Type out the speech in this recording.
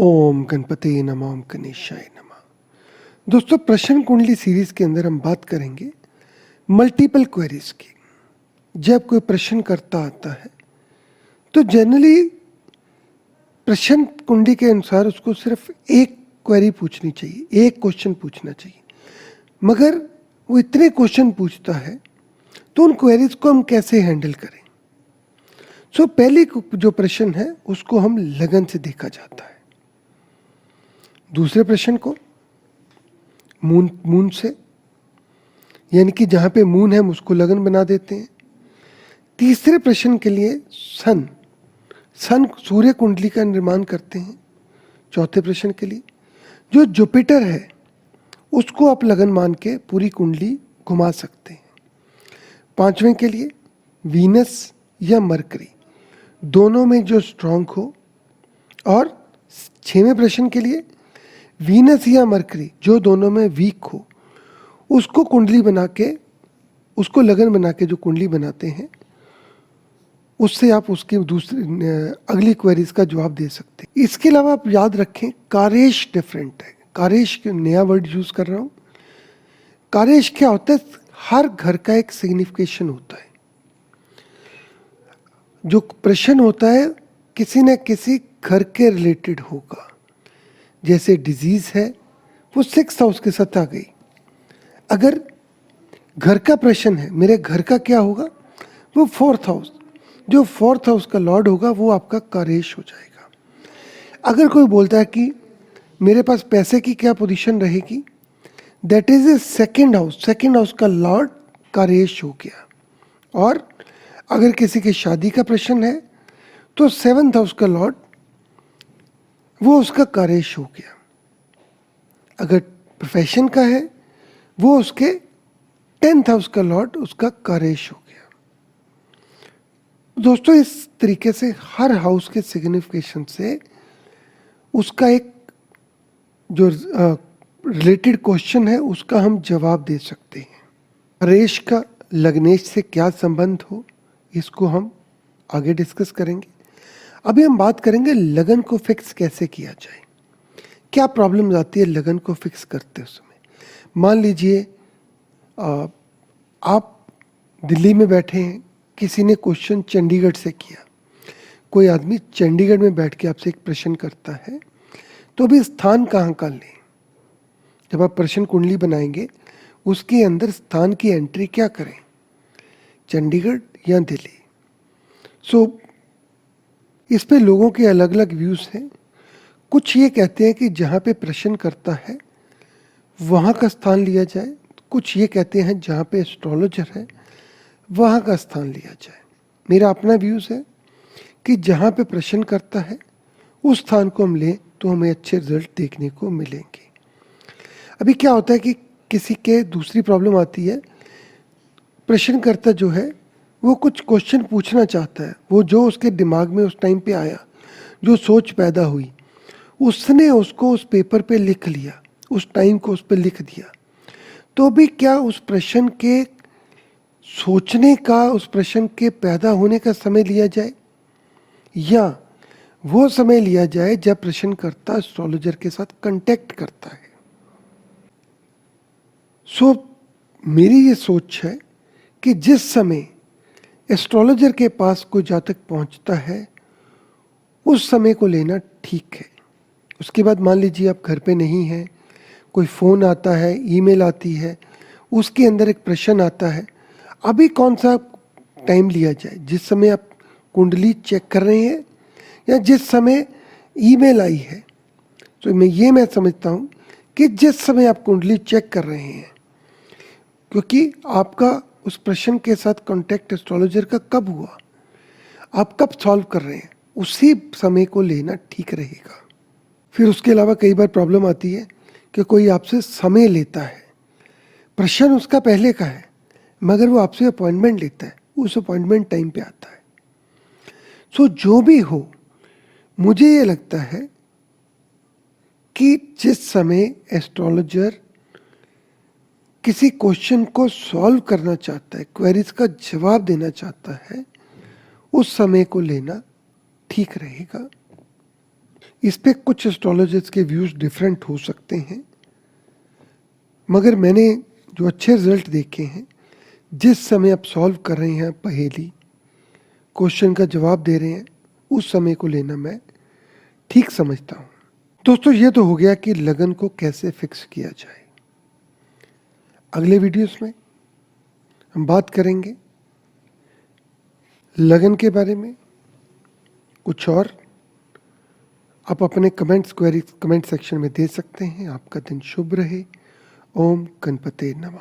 ओम गणपति नमः ओम गणेशाय नमः। दोस्तों, प्रश्न कुंडली सीरीज के अंदर हम बात करेंगे मल्टीपल क्वेरीज की। जब कोई प्रश्नकर्ता आता है तो जनरली प्रश्न कुंडली के अनुसार उसको सिर्फ एक क्वेरी पूछनी चाहिए, एक क्वेश्चन पूछना चाहिए। मगर वो इतने क्वेश्चन पूछता है तो उन क्वेरीज को हम कैसे हैंडल करें। पहले जो प्रश्न है उसको हम लगन से देखा जाता है, दूसरे प्रश्न को मून से, यानी कि जहां पे मून है हम उसको लगन बना देते हैं। तीसरे प्रश्न के लिए सन सूर्य कुंडली का निर्माण करते हैं। चौथे प्रश्न के लिए जो जुपिटर है उसको आप लगन मान के पूरी कुंडली घुमा सकते हैं। पांचवें के लिए वीनस या मरकरी, दोनों में जो स्ट्रांग हो। और छवें प्रश्न के लिए वीनस या मरकरी जो दोनों में वीक हो, उसको कुंडली बना के, उसको लगन बना के जो कुंडली बनाते हैं उससे आप उसकी दूसरी अगली क्वेरीज का जवाब दे सकते हैं। इसके अलावा आप याद रखें कारेश डिफरेंट है। कारेश के नया वर्ड यूज कर रहा हूं। कारेश क्या होता है? हर घर का एक सिग्निफिकेशन होता है। जो प्रश्न होता है किसी न किसी घर के रिलेटेड होगा। जैसे डिजीज है वो 6th हाउस के साथ आ गई। अगर घर का प्रश्न है मेरे घर का क्या होगा, वो 4th हाउस, जो 4th हाउस का लॉर्ड होगा वो आपका कारेश हो जाएगा। अगर कोई बोलता है कि मेरे पास पैसे की क्या पोजीशन रहेगी, that is a 2nd house, 2nd house का लॉर्ड कारेश हो गया। और अगर किसी की शादी का प्रश्न है तो 7th हाउस का लॉर्ड वो उसका कारेश हो गया। अगर प्रोफेशन का है वो उसके 10th हाउस का लॉर्ड उसका कारेश हो गया। दोस्तों, इस तरीके से हर हाउस के सिग्निफिकेशन से उसका एक जो रिलेटेड क्वेश्चन है उसका हम जवाब दे सकते हैं। कारेश का लग्नेश से क्या संबंध हो, इसको हम आगे डिस्कस करेंगे। अभी हम बात करेंगे लगन को फिक्स कैसे किया जाए। क्या प्रॉब्लम आती है लगन को फिक्स करते समय। मान लीजिए आप दिल्ली में बैठे हैं, किसी ने क्वेश्चन चंडीगढ़ से किया। कोई आदमी चंडीगढ़ में बैठ के आपसे एक प्रश्न करता है, तो अभी स्थान कहाँ का लें। जब आप प्रश्न कुंडली बनाएंगे उसके अंदर स्थान की एंट्री क्या करें, चंडीगढ़ या दिल्ली। इस पे लोगों के अलग अलग व्यूज़ हैं। कुछ ये कहते हैं कि जहाँ पे प्रश्न करता है वहाँ का स्थान लिया जाए। कुछ ये कहते हैं जहाँ पे एस्ट्रोलॉजर है वहाँ का स्थान लिया जाए। मेरा अपना व्यूज़ है कि जहाँ पे प्रश्न करता है उस स्थान को हम लें तो हमें अच्छे रिजल्ट देखने को मिलेंगे। अभी क्या होता है कि किसी के दूसरी प्रॉब्लम आती है, प्रश्नकर्ता जो है वो कुछ क्वेश्चन पूछना चाहता है, वो जो उसके दिमाग में उस टाइम पे आया, जो सोच पैदा हुई, उसने उसको उस पेपर पे लिख लिया, उस टाइम को उस पे लिख दिया। तो भी क्या उस प्रश्न के सोचने का, उस प्रश्न के पैदा होने का समय लिया जाए, या वो समय लिया जाए जब प्रश्नकर्ता एस्ट्रोलॉजर के साथ कांटेक्ट करता है। मेरी ये सोच है कि जिस समय एस्ट्रोलॉजर के पास कोई जातक पहुंचता है उस समय को लेना ठीक है। उसके बाद मान लीजिए आप घर पे नहीं हैं, कोई फ़ोन आता है, ईमेल आती है, उसके अंदर एक प्रश्न आता है, अभी कौन सा टाइम लिया जाए, जिस समय आप कुंडली चेक कर रहे हैं या जिस समय ईमेल आई है। तो मैं समझता हूँ कि जिस समय आप कुंडली चेक कर रहे हैं, क्योंकि आपका उस प्रश्न के साथ कांटेक्ट एस्ट्रोलॉजर का कब हुआ, आप कब सॉल्व कर रहे हैं, उसी समय को लेना ठीक रहेगा। फिर उसके अलावा कई बार प्रॉब्लम आती है कि कोई आपसे समय लेता है, प्रश्न उसका पहले का है मगर वो आपसे अपॉइंटमेंट लेता है, उस अपॉइंटमेंट टाइम पे आता है। जो भी हो, मुझे ये लगता है कि जिस समय एस्ट्रोलॉजर किसी क्वेश्चन को सॉल्व करना चाहता है, क्वेरीज का जवाब देना चाहता है, उस समय को लेना ठीक रहेगा। इस पे कुछ एस्ट्रोलॉजर्स के व्यूज़ डिफरेंट हो सकते हैं, मगर मैंने जो अच्छे रिजल्ट देखे हैं, जिस समय आप सॉल्व कर रहे हैं पहेली, क्वेश्चन का जवाब दे रहे हैं, उस समय को लेना मैं ठीक समझता हूँ। दोस्तों, ये तो हो गया कि लगन को कैसे फिक्स किया जाए। अगले वीडियोस में हम बात करेंगे लगन के बारे में कुछ और। आप अपने कमेंट्स क्वेरीज कमेंट सेक्शन में दे सकते हैं। आपका दिन शुभ रहे। ओम गणपते नमः।